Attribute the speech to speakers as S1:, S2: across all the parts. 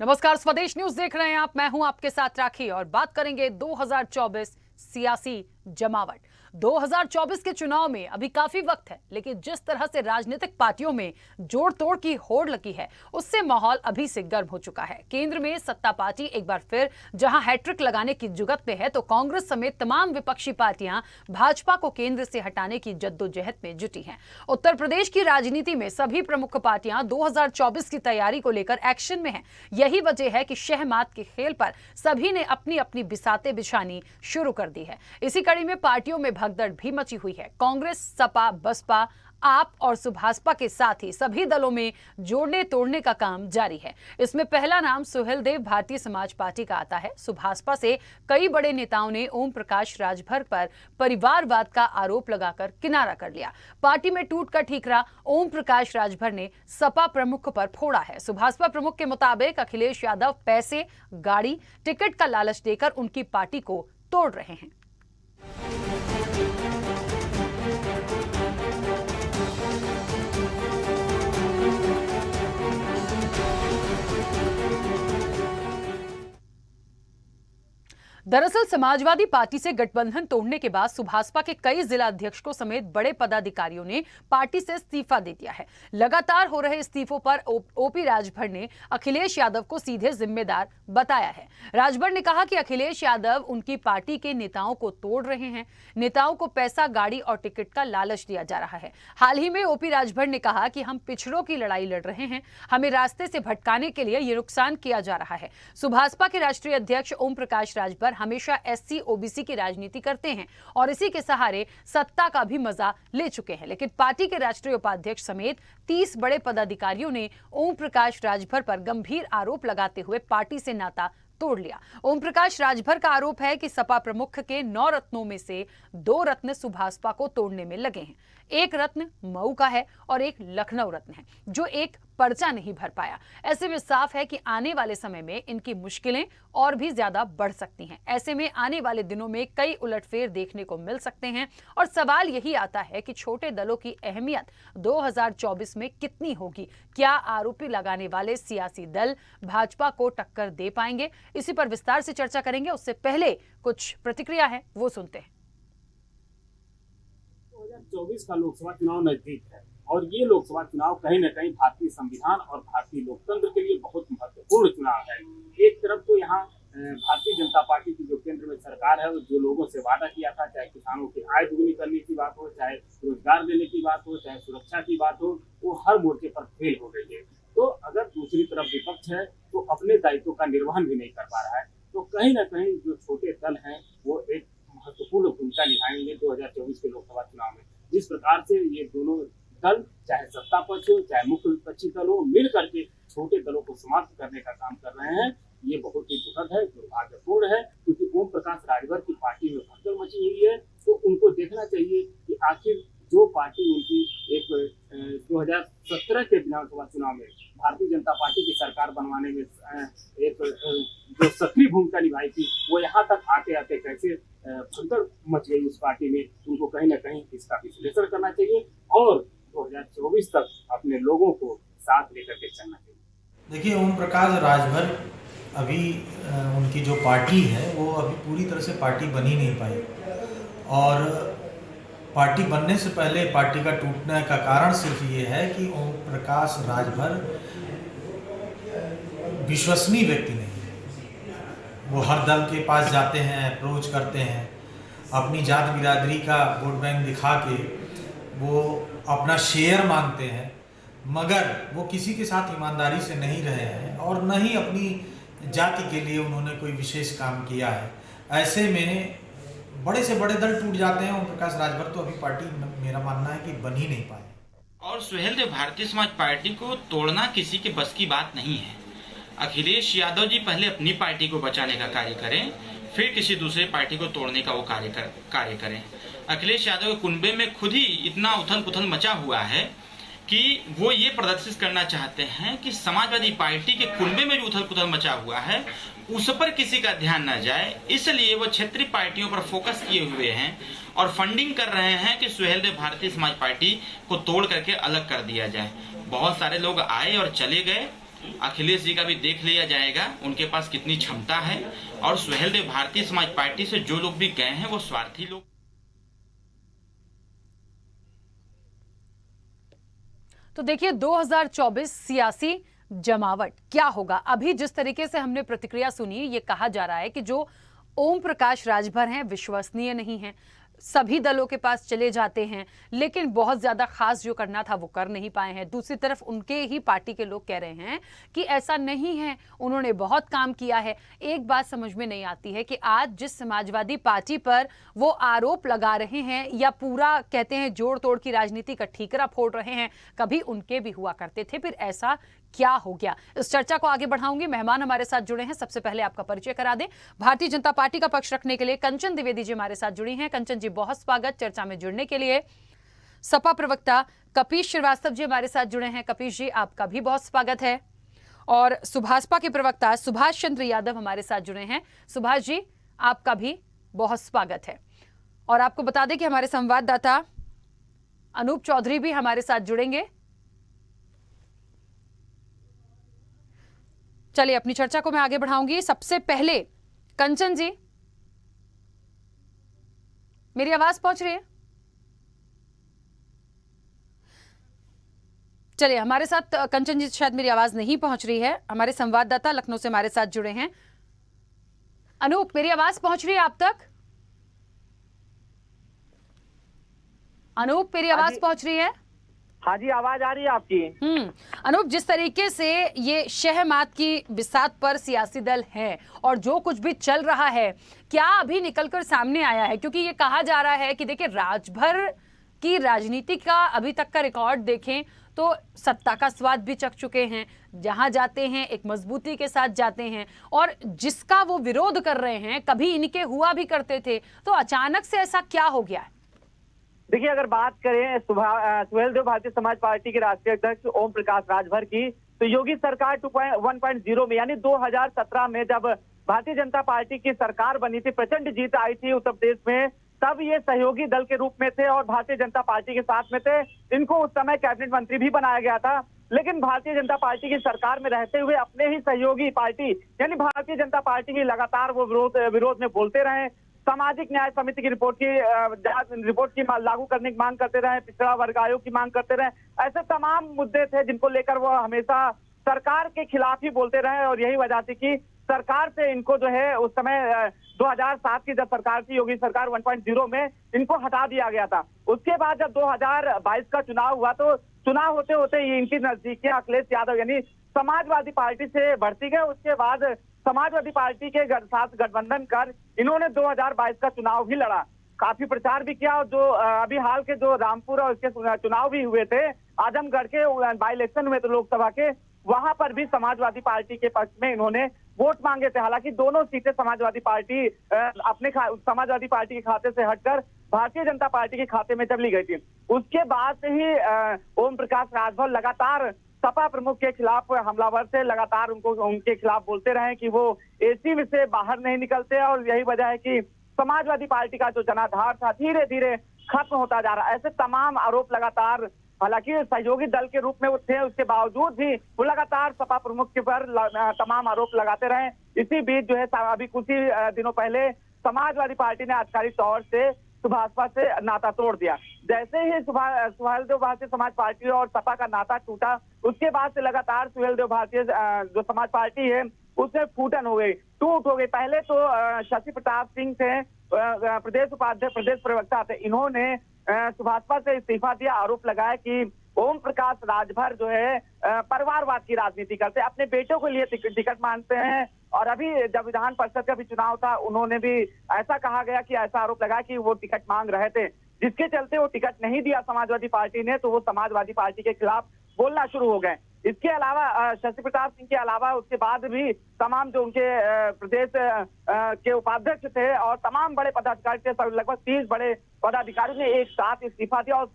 S1: नमस्कार, स्वदेश न्यूज देख रहे हैं आप। मैं हूं आपके साथ राखी और बात करेंगे 2024 सियासी जमावट। 2024 के चुनाव में अभी काफी वक्त है, लेकिन जिस तरह से राजनीतिक पार्टियों में जोड़ तोड़ की होड़ लगी है, उससे माहौल अभी से गर्म हो चुका है। केंद्र में सत्ता पार्टी एक बार फिर जहां हैट्रिक लगाने की जुगत में है, तो कांग्रेस समेत तमाम विपक्षी पार्टियां भाजपा को केंद्र से हटाने की जद्दोजहद में जुटी हैं। उत्तर प्रदेश की राजनीति में सभी प्रमुख पार्टियां 2024 की तैयारी को लेकर एक्शन में हैं। यही वजह है कि शहमात के खेल पर सभी ने अपनी अपनी बिसातें बिछानी शुरू कर दी है। इसी कड़ी में पार्टियों में भगदड़ भी मची हुई है। कांग्रेस, सपा, बसपा, आप और सुभाषपा के साथ ही सभी दलों में जोड़ने तोड़ने का काम जारी है। इसमें पहला नाम सुहेलदेव भारतीय समाज पार्टी का आता है। सुभाषपा से कई बड़े नेताओं ने ओम प्रकाश राजभर पर परिवारवाद का आरोप लगाकर किनारा कर लिया। पार्टी में टूट का ठीकरा ओम प्रकाश राजभर ने सपा प्रमुख पर फोड़ा है। सुभाषपा प्रमुख के मुताबिक अखिलेश यादव पैसे, गाड़ी, टिकट का लालच देकर उनकी पार्टी को तोड़ रहे हैं। दरअसल समाजवादी पार्टी से गठबंधन तोड़ने के बाद सुभाषपा के कई जिला अध्यक्षों समेत बड़े पदाधिकारियों ने पार्टी से इस्तीफा दे दिया है। लगातार हो रहे इस्तीफों पर ओपी राजभर ने अखिलेश यादव को सीधे जिम्मेदार बताया है। राजभर ने कहा कि अखिलेश यादव उनकी पार्टी के नेताओं को तोड़ रहे हैं। नेताओं को पैसा, गाड़ी और टिकट का लालच दिया जा रहा है। हाल ही में ओपी राजभर ने कहा कि हम पिछड़ों की लड़ाई लड़ रहे हैं, हमें रास्ते से भटकाने के लिए ये नुकसान किया जा रहा है। सुभाषपा के राष्ट्रीय अध्यक्ष ओम प्रकाश राजभर हमेशा एससी ओबीसी की राजनीति करते हैं और इसी के सहारे सत्ता का भी मजा ले चुके हैं, लेकिन पार्टी के राष्ट्रीय उपाध्यक्ष समेत 30 बड़े पदाधिकारियों ने ओम प्रकाश राजभर पर गंभीर आरोप लगाते हुए पार्टी से नाता तोड़ लिया। ओम प्रकाश राजभर का आरोप है कि सपा प्रमुख के 9 रत्नों में से 2 रत्न सुभाषपा को तोड़ने में लगे हैं। एक रत्न मऊ का है और एक लखनऊ रत्न है, जो एक पर्चा नहीं भर पाया। ऐसे में साफ है कि आने वाले समय में इनकी मुश्किलें और भी ज्यादा बढ़ सकती हैं। ऐसे में आने वाले दिनों में कई उलटफेर देखने को मिल सकते हैं और सवाल यही आता है कि छोटे दलों की अहमियत 2024 में कितनी होगी। क्या आरोपी लगाने वाले सियासी दल भाजपा को टक्कर दे पाएंगे? इसी पर विस्तार से चर्चा करेंगे। उससे पहले कुछ प्रतिक्रिया है, वो सुनते हैं।
S2: 2024 का लोकसभा चुनाव नजदीक है और ये लोकसभा चुनाव कहीं न कहीं भारतीय संविधान और भारतीय लोकतंत्र के लिए बहुत महत्वपूर्ण चुनाव है। एक तरफ तो यहाँ भारतीय जनता पार्टी की जो केंद्र में सरकार है, जो लोगों से वादा किया था, चाहे किसानों की आय दुगनी करने की बात हो, चाहे रोजगार देने की बात हो, चाहे सुरक्षा की बात हो, वो हर मोर्चे पर फेल हो गई है। तो अगर दूसरी तरफ विपक्ष है तो अपने दायित्व का निर्वहन भी नहीं कर पा रहा है। तो कहीं न कहीं जो छोटे दल हैं वो एक महत्वपूर्ण भूमिका निभाएंगे 2024 के लोकसभा चुनाव में। जिस प्रकार से ये दोनों दल, चाहे सत्ता पक्ष हो चाहे मुख्य विपक्षी दल हो, मिल करके छोटे दलों को समाप्त करने का काम कर रहे हैं, ये बहुत ही दुखद है, दुर्भाग्यपूर्ण है। क्योंकि ओम प्रकाश राजभर की पार्टी में भगदड़ मची हुई है, तो उनको देखना चाहिए कि आखिर जो पार्टी उनकी एक 2017 के विधानसभा चुनाव में भारतीय जनता पार्टी की सरकार बनवाने में एक जो सक्रिय भूमिका निभाई थी, वो यहाँ तक आते आते कैसे भगदड़ मच गई उस पार्टी में, उनको कहीं ना कहीं इसका विश्लेषण करना चाहिए और 2024 तक अपने लोगों को साथ लेकर के चलना चाहिए।
S3: देखिए, ओम प्रकाश राजभर अभी उनकी जो पार्टी है वो अभी पूरी तरह से पार्टी बन ही नहीं पाई और पार्टी बनने से पहले पार्टी का टूटने का कारण सिर्फ ये है कि ओम प्रकाश राजभर विश्वसनीय व्यक्ति नहीं है। वो हर दल के पास जाते हैं, अप्रोच करते हैं, अपनी जात बिरादरी का वोट बैंक दिखा के वो अपना शेयर मांगते हैं, मगर वो किसी के साथ ईमानदारी से नहीं रहे हैं और न ही अपनी जाति के लिए उन्होंने कोई विशेष काम किया है। ऐसे में बड़े से बड़े दल टूट जाते हैं। ओम प्रकाश राजभर तो अभी पार्टी, मेरा मानना है कि बन ही नहीं पाए।
S4: और सुहेलदेव भारतीय समाज पार्टी को तोड़ना किसी के बस की बात नहीं है। अखिलेश यादव जी पहले अपनी पार्टी को बचाने का कार्य करें, फिर किसी दूसरे पार्टी को तोड़ने का वो कार्य करें। अखिलेश यादव के कुनबे में खुद ही इतना उथल पुथल मचा हुआ है कि वो ये प्रदर्शित करना चाहते हैं कि समाजवादी पार्टी के कुनबे में जो उथल पुथल मचा हुआ है उस पर किसी का ध्यान न जाए, इसलिए वो क्षेत्रीय पार्टियों पर फोकस किए हुए हैं और फंडिंग कर रहे हैं कि सुहेलदेव भारतीय समाज पार्टी को तोड़ करके अलग कर दिया जाए। बहुत सारे लोग आए और चले गए अखिलेश जी का भी देख लिया जाएगा उनके पास कितनी क्षमता है। और सुहेलदेव भारतीय समाज पार्टी से जो लोग भी गए हैं वो स्वार्थी लोग।
S1: तो देखिए 2024 सियासी जमावट क्या होगा। अभी जिस तरीके से हमने प्रतिक्रिया सुनी, ये कहा जा रहा है कि जो ओम प्रकाश राजभर हैं विश्वसनीय नहीं हैं, सभी दलों के पास चले जाते हैं लेकिन बहुत ज्यादा खास जो करना था वो कर नहीं पाए हैं। दूसरी तरफ उनके ही पार्टी के लोग कह रहे हैं कि ऐसा नहीं है, उन्होंने बहुत काम किया है। एक बात समझ में नहीं आती है कि आज जिस समाजवादी पार्टी पर वो आरोप लगा रहे हैं या पूरा कहते हैं जोड़ तोड़ की राजनीति का ठीकरा फोड़ रहे हैं, कभी उनके भी हुआ करते थे, फिर ऐसा क्या हो गया। इस चर्चा को आगे बढ़ाऊंगी। मेहमान हमारे साथ जुड़े हैं, सबसे पहले आपका परिचय करा दें। भारतीय जनता पार्टी का पक्ष रखने के लिए कंचन द्विवेदी जी हमारे साथ जुड़ी हैं। कंचन जी बहुत स्वागत चर्चा में जुड़ने के लिए। सपा प्रवक्ता कपीश श्रीवास्तव जी हमारे साथ जुड़े हैं। कपीश जी आपका भी बहुत स्वागत है। और सुभाषपा के प्रवक्ता सुभाष चंद्र यादव हमारे साथ जुड़े हैं। सुभाष जी आपका भी बहुत स्वागत है। और आपको बता दें कि हमारे संवाददाता अनूप चौधरी भी हमारे साथ जुड़ेंगे। चलिए अपनी चर्चा को मैं आगे बढ़ाऊंगी। सबसे पहले कंचन जी, मेरी आवाज पहुंच रही है? चलिए हमारे साथ कंचन जी शायद मेरी आवाज नहीं पहुंच रही है। हमारे संवाददाता लखनऊ से हमारे साथ जुड़े हैं। अनूप मेरी आवाज पहुंच रही है आप तक? अनूप मेरी आवाज पहुंच रही है?
S5: हाँ जी, आवाज आ रही है आपकी।
S1: अनूप, जिस तरीके से ये शहमात की बिसात पर सियासी दल हैं और जो कुछ भी चल रहा है, क्या अभी निकलकर सामने आया है? क्योंकि ये कहा जा रहा है कि देखिए राजभर की राजनीति का अभी तक का रिकॉर्ड देखें तो सत्ता का स्वाद भी चख चुके हैं। जहां जाते हैं एक मजबूती के साथ जाते हैं और जिसका वो विरोध कर रहे हैं कभी इनके हुआ भी करते थे, तो अचानक से ऐसा क्या हो गया है?
S5: देखिए, अगर बात करें सुहेलदेव भारतीय समाज पार्टी के राष्ट्रीय अध्यक्ष ओम प्रकाश राजभर की, तो योगी सरकार 1.0 में यानी 2017 में जब भारतीय जनता पार्टी की सरकार बनी थी, प्रचंड जीत आई थी उत्तर प्रदेश में, तब ये सहयोगी दल के रूप में थे और भारतीय जनता पार्टी के साथ में थे। इनको उस समय कैबिनेट मंत्री भी बनाया गया था। लेकिन भारतीय जनता पार्टी की सरकार में रहते हुए अपने ही सहयोगी पार्टी यानी भारतीय जनता पार्टी की लगातार वो विरोध में बोलते रहे। सामाजिक न्याय समिति की रिपोर्ट की लागू करने की मांग करते रहे, पिछड़ा वर्ग आयोग की मांग करते रहे। ऐसे तमाम मुद्दे थे जिनको लेकर वो हमेशा सरकार के खिलाफ ही बोलते रहे और यही वजह थी कि सरकार से इनको जो है उस समय 2007 की जब सरकार थी, योगी सरकार 1.0 में, इनको हटा दिया गया था। उसके बाद जब 2022 का चुनाव हुआ तो चुनाव होते होते ये इनकी नजदीकियां अखिलेश यादव यानी समाजवादी पार्टी से बढ़ती गई। उसके बाद समाजवादी पार्टी के साथ गठबंधन कर इन्होंने 2022 का चुनाव भी लड़ा, काफी प्रचार भी किया। और जो अभी हाल के जो रामपुर और इसके चुनाव भी हुए थे, आजमगढ़ के बाई इलेक्शन हुए थे लोकसभा के, वहां पर भी समाजवादी पार्टी के पक्ष में इन्होंने वोट मांगे थे। हालांकि दोनों सीटें समाजवादी पार्टी समाजवादी पार्टी के खाते से हटकर भारतीय जनता पार्टी के खाते में चली गई थी। उसके बाद से ही ओम प्रकाश राजभर लगातार सपा प्रमुख के खिलाफ हमलावर से लगातार उनके खिलाफ बोलते रहे कि वो एसी में से बाहर नहीं निकलते और यही वजह है कि समाजवादी पार्टी का जो जनाधार था धीरे धीरे खत्म होता जा रहा है। ऐसे तमाम आरोप लगातार, हालांकि सहयोगी दल के रूप में वो थे, उसके बावजूद भी वो लगातार सपा प्रमुख के पर तमाम आरोप लगाते रहे। इसी बीच जो है अभी कुछ ही दिनों पहले समाजवादी पार्टी ने आधिकारिक तौर से सुभाषपा से नाता तोड़ दिया। जैसे ही सुहेलदेव भारतीय समाज पार्टी और सपा का नाता टूटा, उसके बाद से लगातार सुहेलदेव भारतीय जो समाज पार्टी है उसमें फूटन हो गई, टूट हो गई। पहले तो शशि प्रताप सिंह थे, प्रदेश उपाध्यक्ष, प्रदेश प्रवक्ता थे, इन्होंने सुभाषपा से इस्तीफा दिया। आरोप लगाया कि ओम प्रकाश राजभर जो है परिवारवाद की राजनीति करते, अपने बेटों के लिए टिकट मांगते हैं। और अभी जब विधान परिषद का भी चुनाव था, उन्होंने भी ऐसा कहा गया कि ऐसा आरोप लगा कि वो टिकट मांग रहे थे, जिसके चलते वो टिकट नहीं दिया समाजवादी पार्टी ने, तो वो समाजवादी पार्टी के खिलाफ बोलना शुरू हो गए। इसके अलावा शशि प्रताप सिंह के अलावा उसके बाद भी तमाम जो उनके प्रदेश के उपाध्यक्ष थे और तमाम बड़े पदाधिकारी थे, लगभग 30 बड़े पदाधिकारियों ने एक साथ इस्तीफा दिया और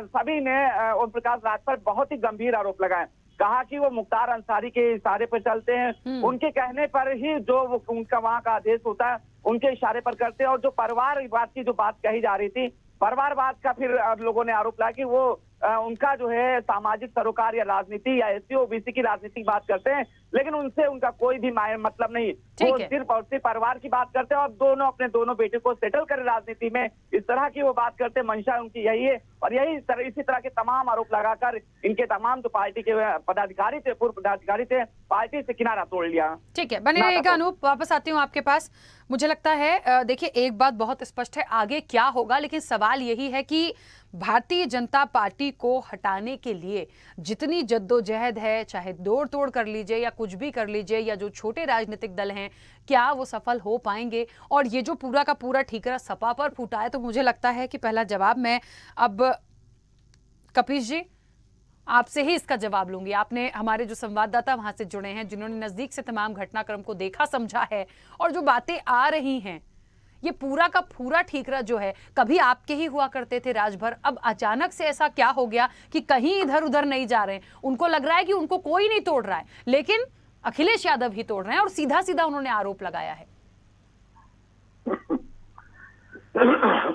S5: सभी ने ओम प्रकाश राजभर पर बहुत ही गंभीर आरोप लगाए। कहा कि वो मुख्तार अंसारी के इशारे पर चलते हैं, उनके कहने पर ही जो उनका वहां का आदेश होता है उनके इशारे पर करते हैं। और जो परिवारवाद की जो बात कही जा रही थी, परिवारवाद का फिर अब लोगों ने आरोप लगाया कि वो उनका जो है सामाजिक सरोकार या राजनीति या एससी ओबीसी की राजनीति की बात करते हैं, लेकिन उनसे उनका कोई भी मतलब नहीं। वो सिर्फ और सिर्फ परिवार की बात करते हैं और दोनों अपने दोनों बेटे को सेटल करें राजनीति में, इस तरह की वो बात करते हैं। मंशा उनकी यही है और इसी तरह के तमाम आरोप लगाकर इनके तमाम जो पार्टी के पदाधिकारी थे, पूर्व पदाधिकारी थे, पार्टी से किनारा तोड़ लिया।
S1: ठीक है, बने रहिएगा अनूप, वापस आती हूँ आपके पास। मुझे लगता है देखिए एक बात बहुत स्पष्ट है, आगे क्या होगा, लेकिन सवाल यही है कि भारतीय जनता पार्टी को हटाने के लिए जितनी जद्दोजहद है, चाहे तोड़ तोड़ कर लीजिए या कुछ भी कर लीजिए, या जो छोटे राजनीतिक दल हैं, क्या वो सफल हो पाएंगे? और ये जो पूरा का पूरा ठीकरा सपा पर फूटा है, तो मुझे लगता है कि पहला जवाब मैं अब कपीश जी आपसे ही इसका जवाब लूंगी। आपने हमारे जो संवाददाता वहां से जुड़े हैं, जिन्होंने नजदीक से तमाम घटनाक्रम को देखा समझा है, और जो बातें आ रही हैं, ये पूरा का पूरा ठीकरा जो है कभी आपके ही हुआ करते थे राजभर, अब अचानक से ऐसा क्या हो गया कि कहीं इधर उधर नहीं जा रहे हैं? उनको लग रहा है कि उनको कोई नहीं तोड़ रहा है, लेकिन अखिलेश यादव ही तोड़ रहे हैं, और सीधा सीधा उन्होंने आरोप लगाया है।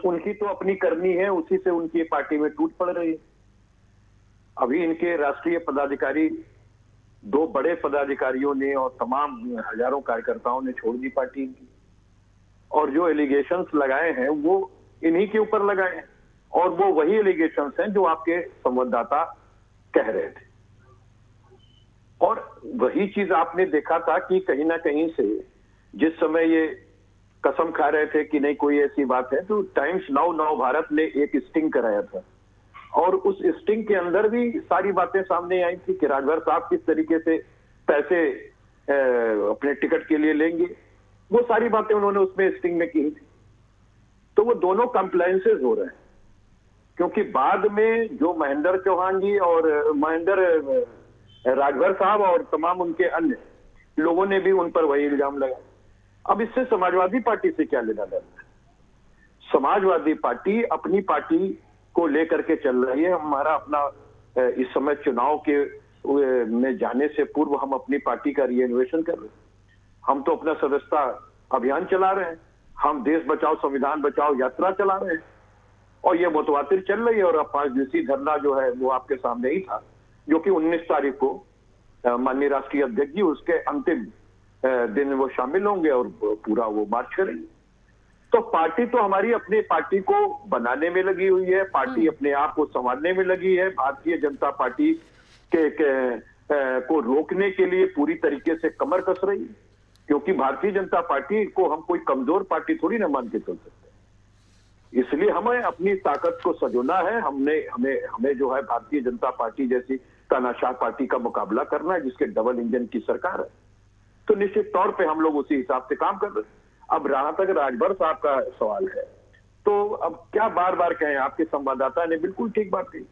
S6: उनकी तो अपनी करनी है, उसी से उनकी पार्टी में टूट पड़ रही है। अभी इनके राष्ट्रीय पदाधिकारी, 2 बड़े पदाधिकारियों ने और तमाम हजारों कार्यकर्ताओं ने छोड़ दी पार्टी इनकी, और जो एलिगेशंस लगाए हैं वो इन्हीं के ऊपर लगाए हैं, और वो वही एलिगेशंस हैं जो आपके संवाददाता कह रहे थे। और वही चीज आपने देखा था कि कहीं ना कहीं से जिस समय ये कसम खा रहे थे कि नहीं कोई ऐसी बात है, तो टाइम्स नाउ भारत ने एक स्टिंग कराया था, और उस स्टिंग के अंदर भी सारी बातें सामने आई थी कि राजभर साहब किस तरीके से पैसे अपने टिकट के लिए लेंगे, वो सारी बातें उन्होंने उसमें स्टिंग में की थी। तो वो दोनों कंप्लायंसेस हो रहे हैं, क्योंकि बाद में जो महेंद्र चौहान जी और राजभर साहब और तमाम उनके अन्य लोगों ने भी उन पर वही इल्जाम लगाया। अब इससे समाजवादी पार्टी से क्या लेना देना है? समाजवादी पार्टी अपनी पार्टी को लेकर के चल रही है। हमारा अपना इस समय चुनाव के में जाने से पूर्व हम अपनी पार्टी का रीइन्वेशन कर रहे हैं। हम तो अपना सदस्यता अभियान चला रहे हैं, हम देश बचाओ संविधान बचाओ यात्रा चला रहे हैं, और ये मुतवातिर चल रही है। और अब 5 दिवसीय धरना जो है वो आपके सामने ही था, जो कि 19 तारीख को माननीय राष्ट्रीय अध्यक्ष जी उसके अंतिम दिन वो शामिल होंगे और पूरा वो मार्च करेंगे। तो पार्टी तो हमारी अपनी पार्टी को बनाने में लगी हुई है, पार्टी अपने आप को संवारने में लगी है। भारतीय जनता पार्टी को रोकने के लिए पूरी तरीके से कमर कस रही है, क्योंकि भारतीय जनता पार्टी को हम कोई कमजोर पार्टी थोड़ी ना मान के चल सकते। इसलिए हमें अपनी ताकत को सजोना है। हमें जो है भारतीय जनता पार्टी जैसी तानाशाह पार्टी का मुकाबला करना है, जिसके डबल इंजन की सरकार है। तो निश्चित तौर पे हम लोग उसी हिसाब से काम कर रहे हैं। अब रहा तक राजभर साहब का सवाल है, तो अब क्या बार बार कहें, आपके संवाददाता ने बिल्कुल ठीक बात कही,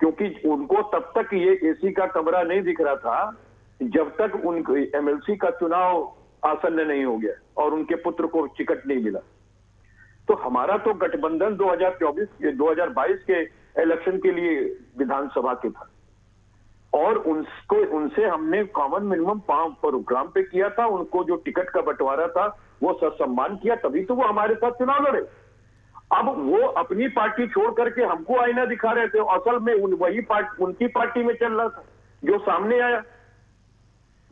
S6: क्योंकि उनको तब तक ये एसी का कमरा नहीं दिख रहा था जब तक उनको एमएलसी का चुनाव आसन्न नहीं हो गया और उनके पुत्र को टिकट नहीं मिला। तो हमारा तो गठबंधन 2022 के इलेक्शन के लिए विधानसभा के था, और उनसे हमने कॉमन मिनिमम प्रोग्राम पे किया था। उनको जो टिकट का बंटवारा था वो सम्मान किया, तभी तो वो हमारे साथ चुनाव लड़े। अब वो अपनी पार्टी छोड़ करके हमको आईना दिखा रहे थे, असल में उनकी पार्टी में चल रहा था जो सामने आया।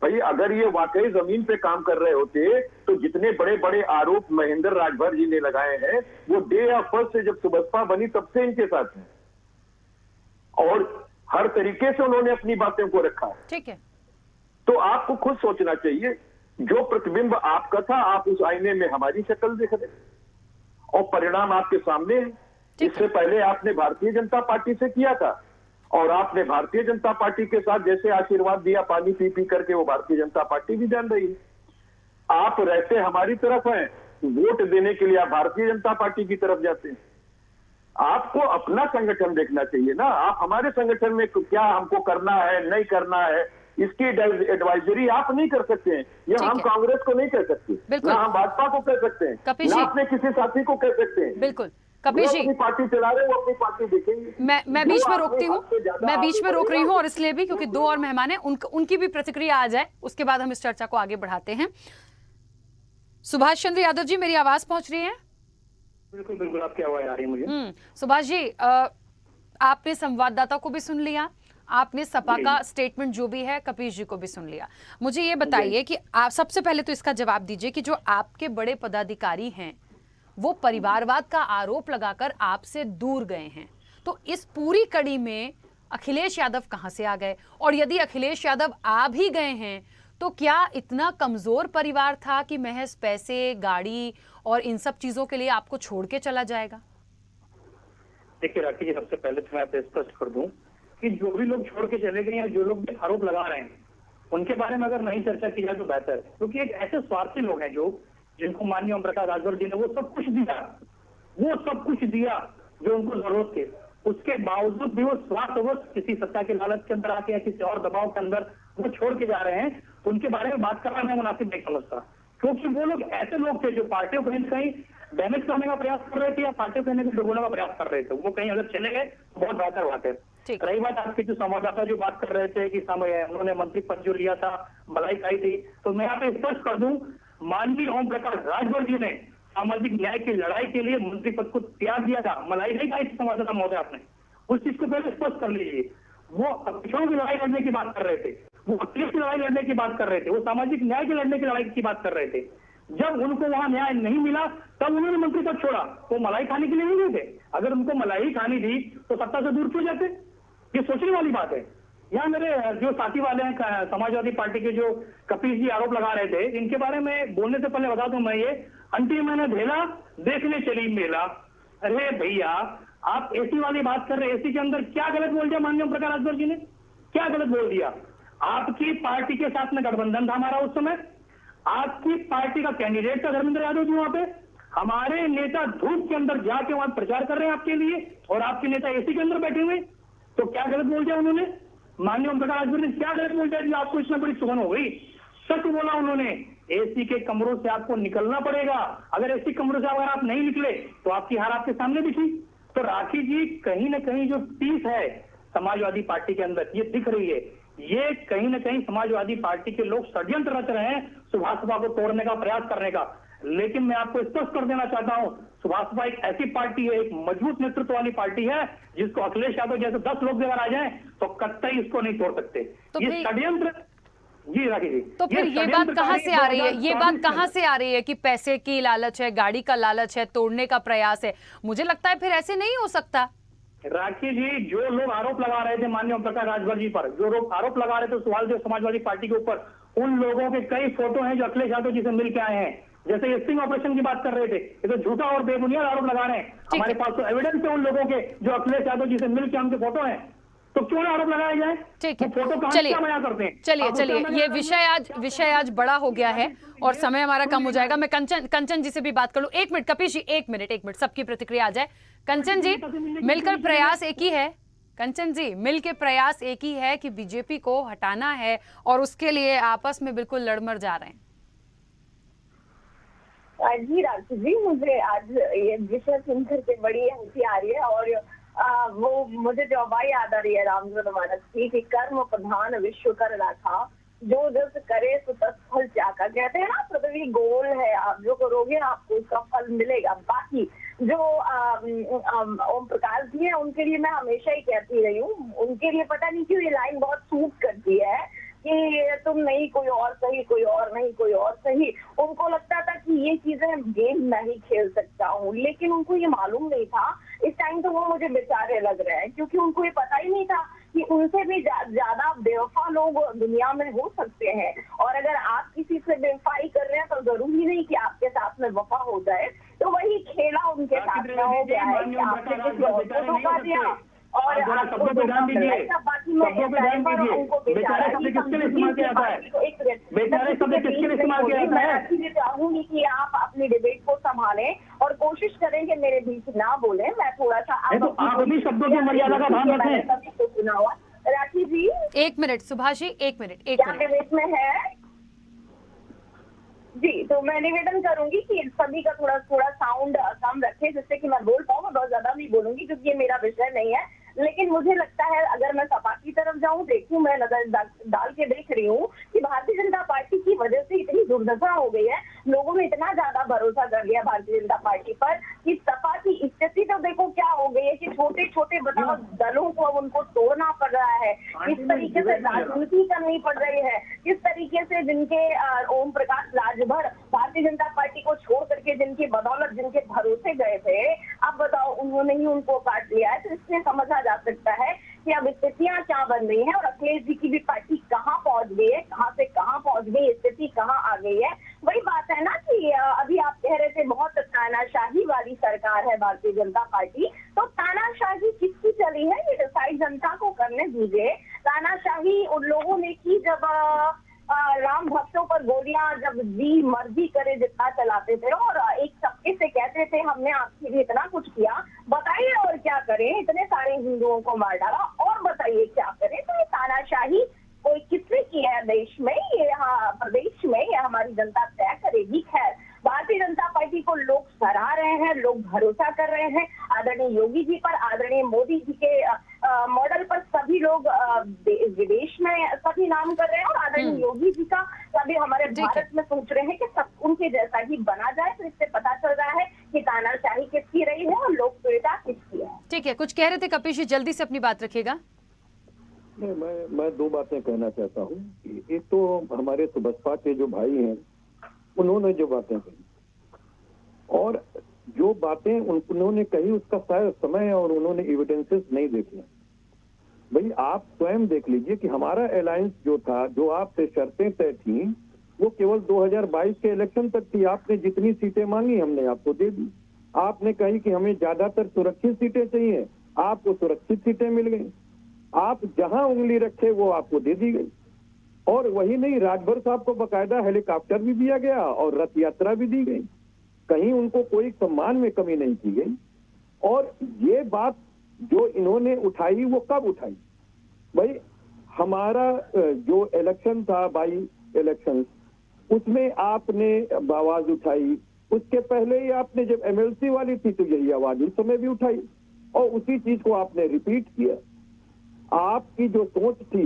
S6: भाई अगर ये वाकई जमीन पे काम कर रहे होते तो जितने बड़े बड़े आरोप महेंद्र राजभर जी ने लगाए हैं वो डे या फर्स्ट से जब सुबसपा बनी तब से इनके साथ हैं, और हर तरीके से उन्होंने अपनी बातों को रखा है।
S1: ठीक है,
S6: तो आपको खुद सोचना चाहिए, जो प्रतिबिंब आपका था आप उस आईने में हमारी शक्ल देख रहे, और परिणाम आपके सामने है। इससे पहले आपने भारतीय जनता पार्टी से किया था, और आपने भारतीय जनता पार्टी के साथ जैसे आशीर्वाद दिया पानी पी पी करके, वो भारतीय जनता पार्टी भी जान रही है। आप रहते हमारी तरफ हैं, वोट देने के लिए आप भारतीय जनता पार्टी की तरफ जाते हैं। आपको अपना संगठन देखना चाहिए ना। आप हमारे संगठन में क्या हमको करना है नहीं करना है इसकी एडवाइजरी आप नहीं कर सकते हैं, या हम कांग्रेस को नहीं कह सकते, ना हम भाजपा को कह सकते हैं, ना अपने किसी साथी को कह सकते हैं।
S1: बिल्कुल कपीश जी,
S6: अपनी पार्टी चला रहे, वो अपनी पार्टी देखेंगे।
S1: मैं बीच में रोकती हूँ, मैं बीच में रोक रही हूँ, और इसलिए भी क्योंकि 2 और मेहमान हैं, उनकी भी प्रतिक्रिया आ जाए, उसके बाद हम इस चर्चा को आगे बढ़ाते हैं। सुभाष चंद्र यादव जी, मेरी आवाज पहुंच रही है?
S6: बिल्कुल बिल्कुल, आपकी आवाज आ रही है मुझे।
S1: सुभाष जी, आपने संवाददाता को भी सुन लिया, आपने सपा का स्टेटमेंट जो भी है कपीश जी को भी सुन लिया। मुझे ये बताइए कि आप सबसे पहले तो इसका जवाब दीजिए कि जो आपके बड़े पदाधिकारी हैं वो परिवारवाद का आरोप लगाकर आपसे दूर गए हैं, तो इस पूरी कड़ी में अखिलेश यादव कहां से आ गए? और यदि अखिलेश यादव आ भी गए हैं तो क्या इतना कमजोर परिवार था कि महज पैसे, गाड़ी और इन सब चीजों के लिए आपको छोड़ के चला जाएगा?
S7: देखिए राखी जी, सबसे पहले तो मैं आपसे स्पष्ट कर दूं कि जो भी लोग छोड़ के चले गए हैं, जो लोग भी आरोप लगा रहे हैं, उनके बारे में अगर नहीं चर्चा की जाए तो बेहतर है, क्योंकि एक ऐसे स्वार्थी लोग हैं जो जिनको माननीय ओम प्रकाश राजभर जी ने वो सब कुछ दिया जो उनको जरूरत थी, उसके बावजूद भी वो स्वार्थवश किसी सत्ता के लालच के अंदर आके या किसी और दबाव के अंदर वो छोड़ के जा रहे हैं, तो उनके बारे में बात करना मैं मुनासिब नहीं समझता, क्योंकि वो लोग ऐसे लोग थे जो पार्टियों को कहीं डैमेज करने का प्रयास कर रहे थे या पार्टियों को कहीं डुबोने का प्रयास कर रहे थे। वो कहीं अगर चले गए तो बहुत बेहतर बात है। रही बात आपके जो संवाददाता जो बात कर रहे थे कि उन्होंने मंत्री पद जो लिया था, मलाई खाई थी, तो मैं यहाँ पे स्पष्ट कर दूं, माननीय ओम प्रकाश राजभर जी ने सामाजिक न्याय की लड़ाई के लिए मंत्री पद को त्याग दिया था। मलाई नहीं खाई थी संवाददाता महोदय, आपने उस चीज को पहले स्पष्ट कर लीजिए। वो पिछड़ों की लड़ाई लड़ने की बात कर रहे थे, वो अखिलेश की लड़ाई लड़ने की बात कर रहे थे, वो सामाजिक न्याय की लड़ने की लड़ाई की बात कर रहे थे। जब उनको वहां न्याय नहीं मिला तब उन्होंने मंत्री पद छोड़ा। वो मलाई खाने के लिए नहीं गए थे। अगर उनको मलाई खानी थी तो सत्ता से दूर क्यों जाते? ये सोचने वाली बात है। यहाँ मेरे जो साथी वाले हैं समाजवादी पार्टी के जो कपीश जी आरोप लगा रहे थे, इनके बारे में बोलने से पहले बता दूं मैं, ये अंटी मैंने ढेला देखने चली मेला। अरे भैया, आप एसी वाली बात कर रहे हैं, एसी के अंदर क्या गलत बोल दिया माननीय ओम प्रकाश राजभर जी ने? क्या गलत बोल दिया? आपकी पार्टी के साथ में गठबंधन था हमारा उस समय, आपकी पार्टी का कैंडिडेट था धर्मेंद्र यादव जी, वहां पे हमारे नेता धूप के अंदर जाके वहां प्रचार कर रहे हैं आपके लिए, और आपके नेता एसी के अंदर बैठे हुए। तो क्या गलत बोल दिया उन्होंने? माननीय ओम प्रकाश राजभर ने क्या गलत बोल दिया कि आपको इतना बड़ी चुभन हो गई? सच बोला उन्होंने, एसी के कमरों से आपको निकलना पड़ेगा। अगर एसी कमरों से अगर आप नहीं निकले तो आपकी हार आपके सामने दिखी। तो राखी जी, कहीं ना कहीं जो पीस है समाजवादी पार्टी के अंदर ये दिख रही है। ये कहीं ना कहीं समाजवादी पार्टी के लोग षड्यंत्र रच रहे हैं सुभाषपा को तोड़ने का, प्रयास करने का। लेकिन मैं आपको स्पष्ट कर देना चाहता हूं, सुभाषपा एक ऐसी पार्टी है, एक मजबूत नेतृत्व वाली पार्टी है, जिसको अखिलेश यादव जैसे 10 लोग अगर आ जाएं तो कतई इसको नहीं तोड़ सकते।
S1: तो
S7: ये षड्यंत्र। जी राखी जी,
S1: तो फिर ये बात कहां से आ रही है? ये बात कहां से आ रही है कि पैसे की लालच है, गाड़ी का लालच है, तोड़ने का प्रयास है? मुझे लगता है फिर ऐसे नहीं हो सकता।
S7: राखी जी, जो लोग आरोप लगा रहे थे माननीय ओम प्रकाश राजभर जी पर, जो लोग आरोप लगा रहे थे सवाल जो समाजवादी पार्टी के ऊपर, उन लोगों के कई फोटो हैं जो अखिलेश यादव जी से मिल के आए हैं। जैसे ये स्टिंग ऑपरेशन की बात कर रहे थे, ये तो झूठा और बेबुनियाद आरोप लगा रहे हैं। हमारे पास तो एविडेंस है उन लोगों के जो अखिलेश यादव जी से मिल के उनके फोटो हैं। तो क्यों आरोप लगाया जाए?
S1: ठीक है,
S7: फोटो कहां क्या बयां करते हैं?
S1: चलिए ये विषय आज बड़ा हो गया है और समय हमारा कम हो जाएगा। मैं कंचन जी से भी बात कर लूं। 1 मिनट कपीश जी, 1 मिनट, सबकी प्रतिक्रिया आ जाए। कंचन जी, मिलकर प्रयास एक ही है। कंचन जी, मिलकर प्रयास एक ही है कि बीजेपी को हटाना है और उसके लिए आपस में बिल्कुल लड़मर जा रहे हैं।
S8: जी राखी जी, मुझे आज ये विषय सुनकर के बड़ी हंसी आ रही है और वो मुझे जवाब याद आ रही है रामचंद्र मानस की कि कर्म प्रधान विश्व कर राखा, जो जस करे तो तत्फल चाका। कहते हैं ना, पृथ्वी गोल है, आप जो करोगे आपको उसका फल मिलेगा। बाकी जो ओम प्रकाश जी है, उनके लिए मैं हमेशा ही कहती रही हूँ, उनके लिए पता नहीं क्यों ये लाइन बहुत सूट करती है कि तुम नहीं कोई और सही, कोई और नहीं कोई और सही। उनको लगता था कि ये चीजें गेम मैं ही खेल सकता हूँ, लेकिन उनको ये मालूम नहीं था। इस टाइम तो वो मुझे बेचारे लग रहे हैं, क्योंकि उनको ये पता ही नहीं था कि उनसे भी ज्यादा बेवफा लोग दुनिया में हो सकते हैं। और अगर आप किसी से बेवफाई कर रहे हैं तो जरूरी नहीं कि आपके साथ में वफा हो जाए। तो वही खेला उनके साथ में हो गया है कि आपने किसी और को धोखा दिया और
S7: शब्दों पे ध्यान दीजिए, शब्दों पे ध्यान दीजिए। बेचारे शब्द किसके लिए इस्तेमाल किया जाता है? बेचारे शब्द किसके लिए इस्तेमाल किया जाता है?
S8: मैं चाहूंगी कि आप अपनी डिबेट को संभालें और कोशिश करें कि मेरे बीच ना बोले। मैं थोड़ा सा
S7: आप अपनी शब्दों की मर्यादा का ध्यान रखें।
S8: सुना हुआ राखी जी,
S1: 1 मिनट सुभाष जी, 1 मिनट।
S8: क्या डिबेट में है जी? तो मैं निवेदन करूंगी कि सभी का थोड़ा साउंड कम रखें, जिससे कि मैं बोल पाऊँ। मैं बहुत ज्यादा नहीं बोलूंगी क्योंकि ये मेरा विषय नहीं है। लेकिन मुझे लगता है, अगर मैं सपा की तरफ जाऊं, देखूं, मैं नजर डाल के देख रही हूँ कि भारतीय जनता पार्टी की वजह से इतनी दुर्दशा हो गई है, लोगों में इतना ज्यादा भरोसा कर लिया भारतीय जनता पार्टी पर कि सपा की स्थिति तो देखो क्या हो गई है कि छोटे छोटे बताओ दलों को अब उनको तोड़ना पड़ रहा है, किस तरीके से राजनीति करनी पड़ रही है, किस तरीके से जिनके ओम प्रकाश राजभर भारतीय जनता पार्टी को छोड़ करके जिनकी बदौलत जिनके भरोसे गए थे, अब बताओ उन्होंने ही उनको काट लिया है। तो इसमें समझा जा सकता है कि अब स्थितियां क्या बन रही हैं और अखिलेश जी की भी पार्टी कहां पहुंच गई है, कहां से कहां पहुंच गई, स्थिति कहां आ गई है। वही बात है ना कि अभी आप कह रहे थे बहुत तानाशाही वाली सरकार है भारतीय जनता पार्टी, तो तानाशाही किसकी चली है ये डिसाइड जनता को करने दीजिए। तानाशाही उन लोगों ने की जब राम भक्तों पर गोलियां जब जी मर्जी करे जितना चलाते थे और एक चक्के से कहते थे हमने आपके लिए इतना कुछ किया, बताइए और क्या करें, इतने सारे हिंदुओं को मार डाला और बताइए क्या करें। तो ये तानाशाही कोई किसने की है देश में, ये यहाँ प्रदेश में, ये हमारी जनता तय करेगी। खैर, भारतीय जनता पार्टी को लोग सराह रहे हैं, लोग भरोसा कर रहे हैं आदरणीय योगी जी पर, आदरणीय मोदी जी के मॉडल पर सभी लोग विदेश में सभी नाम कर रहे हैं और आदरणीय योगी जी का सभी हमारे भारत में सोच रहे हैं कि सब उनके जैसा ही बना जाए। तो इससे पता चल रहा है कि तानाशाही किसकी रही है और लोकप्रियता किसकी है।
S1: ठीक है, कुछ कह रहे थे कपिल जी, जल्दी से अपनी बात रखिएगा।
S6: मैं दो बातें कहना चाहता हूँ। एक तो हमारे बसपा के जो भाई हैं उन्होंने जो बातें कही और जो बातें उन्होंने कही उसका शायद समय और उन्होंने एविडेंसेस नहीं देखे। भाई आप स्वयं देख लीजिए कि हमारा अलायंस जो था, जो आपसे शर्तें तय थी, वो केवल 2022 के इलेक्शन तक थी। आपने जितनी सीटें मांगी हमने आपको दे दी। आपने कही कि हमें ज्यादातर सुरक्षित सीटें चाहिए, आपको सुरक्षित सीटें मिल गई। आप जहां उंगली रखे वो आपको दे दी गई। और वही नहीं, राजभर साहब को बकायदा हेलीकॉप्टर भी दिया गया और रथ यात्रा भी दी गई। कहीं उनको कोई सम्मान में कमी नहीं की गई। और ये बात जो इन्होंने उठाई वो कब उठाई? भाई हमारा जो इलेक्शन था, बाई इलेक्शन, उसमें आपने आवाज उठाई। उसके पहले ही आपने जब एमएलसी वाली थी तो यही आवाज उस समय भी उठाई और उसी चीज को आपने रिपीट किया। आपकी जो सोच थी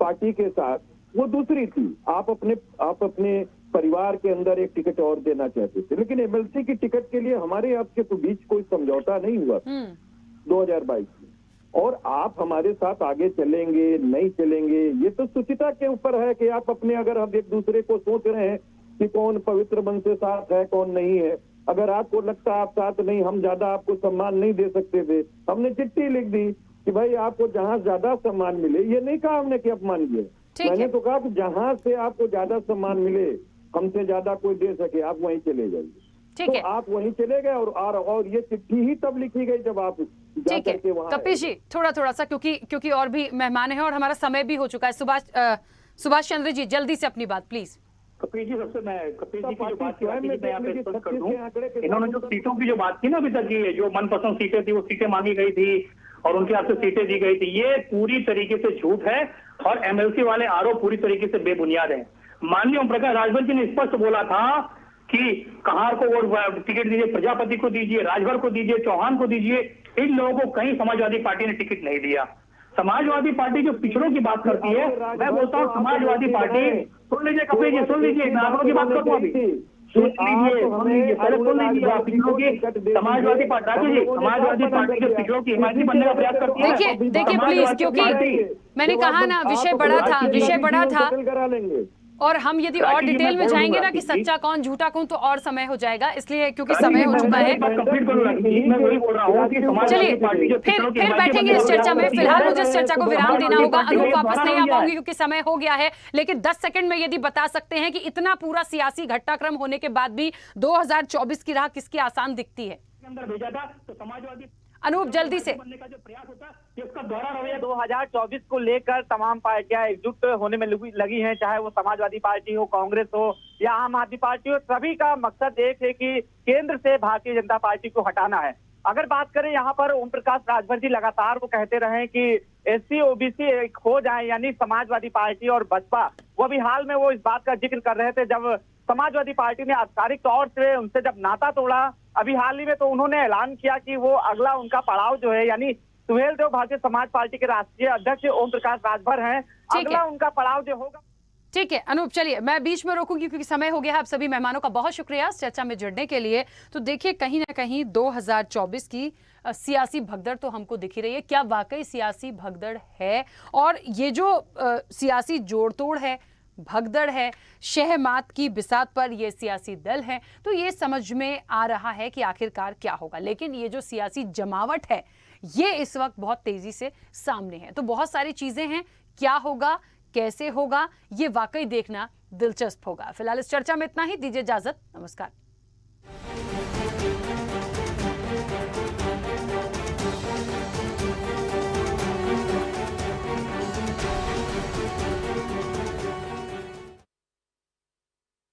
S6: पार्टी के साथ वो दूसरी थी। आप अपने परिवार के अंदर एक टिकट और देना चाहते थे, लेकिन एमएलसी की टिकट के लिए हमारे आपके तो बीच कोई समझौता नहीं हुआ 2022 में। और आप हमारे साथ आगे चलेंगे नहीं चलेंगे ये तो सुचिता के ऊपर है कि आप अपने, अगर हम एक दूसरे को सोच रहे हैं कि कौन पवित्र मन से साथ है कौन नहीं है, अगर आपको लगता आप साथ नहीं, हम ज्यादा आपको सम्मान नहीं दे सकते थे, हमने चिट्ठी लिख दी कि भाई आपको जहां ज्यादा सम्मान मिले। ये नहीं कहा हमने कि अपमान किया, मैंने तो कहा कि जहां से आपको ज्यादा सम्मान मिले, हमसे ज्यादा कोई दे सके, आप वहीं चले जाइए। तो आप वहीं चले गए और ये चिट्ठी ही तब लिखी गई जब आप जा करके वहां।
S1: कपिल जी थोड़ा सा क्योंकि और भी मेहमान हैं और हमारा समय भी हो चुका है। सुभाष चंद्र जी जल्दी से अपनी बात प्लीज।
S7: कपिल जी, सबसे मैं कपिल जी की जो बात कर दूं, इन्होंने जो सीटों की जो बात की ना अभी तक, ये जो मनपसंद सीटें थी वो सीटें मांगी गई थी और उनके हाथ से सीटें दी गई थी, ये पूरी तरीके से झूठ है और एमएलसी वाले आरोप पूरी तरीके से बेबुनियाद है। माननीय ओम प्रकाश राजभर जी ने स्पष्ट बोला था कि कहार को वोट टिकट दीजिए, प्रजापति को दीजिए, राजभर को दीजिए, चौहान को दीजिए। इन लोगों को कहीं समाजवादी पार्टी ने टिकट नहीं दिया। समाजवादी पार्टी जो पिछड़ों की बात करती है, मैं बोलता हूँ समाजवादी पार्टी, सुन लीजिए कपिल जी, सुन लीजिए, मैं आंकड़ों की बात करूँ अभी, सुन लीजिए पहले सुन लीजिए। पिछड़ों की समाजवादी पार्टी, समाजवादी पार्टी जो पिछड़ों की हिमायती बनने का प्रयास करती है।
S1: देखिए प्लीज, क्योंकि मैंने कहा ना विषय बड़ा था और हम यदि और डिटेल में जाएंगे ना कि सच्चा कौन झूठा कौन तो और समय हो जाएगा, इसलिए क्योंकि समय हो चुका है। चलिए फिर बैठेंगे इस चर्चा में। फिलहाल मुझे इस चर्चा को विराम देना होगा। अनूप वापस नहीं आ पाऊंगी क्योंकि समय हो गया है, लेकिन 10 सेकंड में यदि बता सकते हैं कि इतना पूरा सियासी घटनाक्रम होने के बाद भी 2024 की राह किसकी आसान दिखती है?
S7: भेजा था तो समाजवादी
S1: अनूप जल्दी से।
S7: बनने का जो प्रयास होता है इसका
S5: 2024 को लेकर तमाम पार्टियां एकजुट होने में लगी हैं, चाहे वो समाजवादी पार्टी हो, कांग्रेस हो या आम आदमी पार्टी हो। सभी का मकसद एक है कि केंद्र से भारतीय जनता पार्टी को हटाना है। अगर बात करें यहाँ पर ओम प्रकाश राजभर जी लगातार वो कहते रहे कि एससी ओबीसी एक हो जाए, यानी समाजवादी पार्टी और बसपा। वो अभी हाल में वो इस बात का जिक्र कर रहे थे जब समाजवादी पार्टी ने आधिकारिक तौर से उनसे जब नाता तोड़ा अभी हाल ही में, तो उन्होंने ऐलान किया कि वो अगला उनका पड़ाव जो है, यानी सुहेलदेव भारतीय समाज पार्टी के राष्ट्रीय अध्यक्ष ओम प्रकाश राजभर हैं, अगला उनका पड़ाव जो होगा
S1: ठीक है अनूप, चलिए मैं बीच में रोकूंगी क्योंकि समय हो गया है। आप सभी मेहमानों का बहुत शुक्रिया इस चर्चा में जुड़ने के लिए। तो देखिए कहीं ना कहीं 2024 की सियासी भगदड़ तो हमको दिख ही रही है। क्या वाकई सियासी भगदड़ है? और ये जो सियासी जोड़ तोड़ है, भगदड़ है, शहमात की बिसात पर ये सियासी दल है, तो ये समझ में आ रहा है कि आखिरकार क्या होगा। लेकिन ये जो सियासी जमावट है ये इस वक्त बहुत तेजी से सामने है। तो बहुत सारी चीजें हैं, क्या होगा, कैसे होगा, ये वाकई देखना दिलचस्प होगा। फिलहाल इस चर्चा में इतना ही, दीजिए इजाजत, नमस्कार।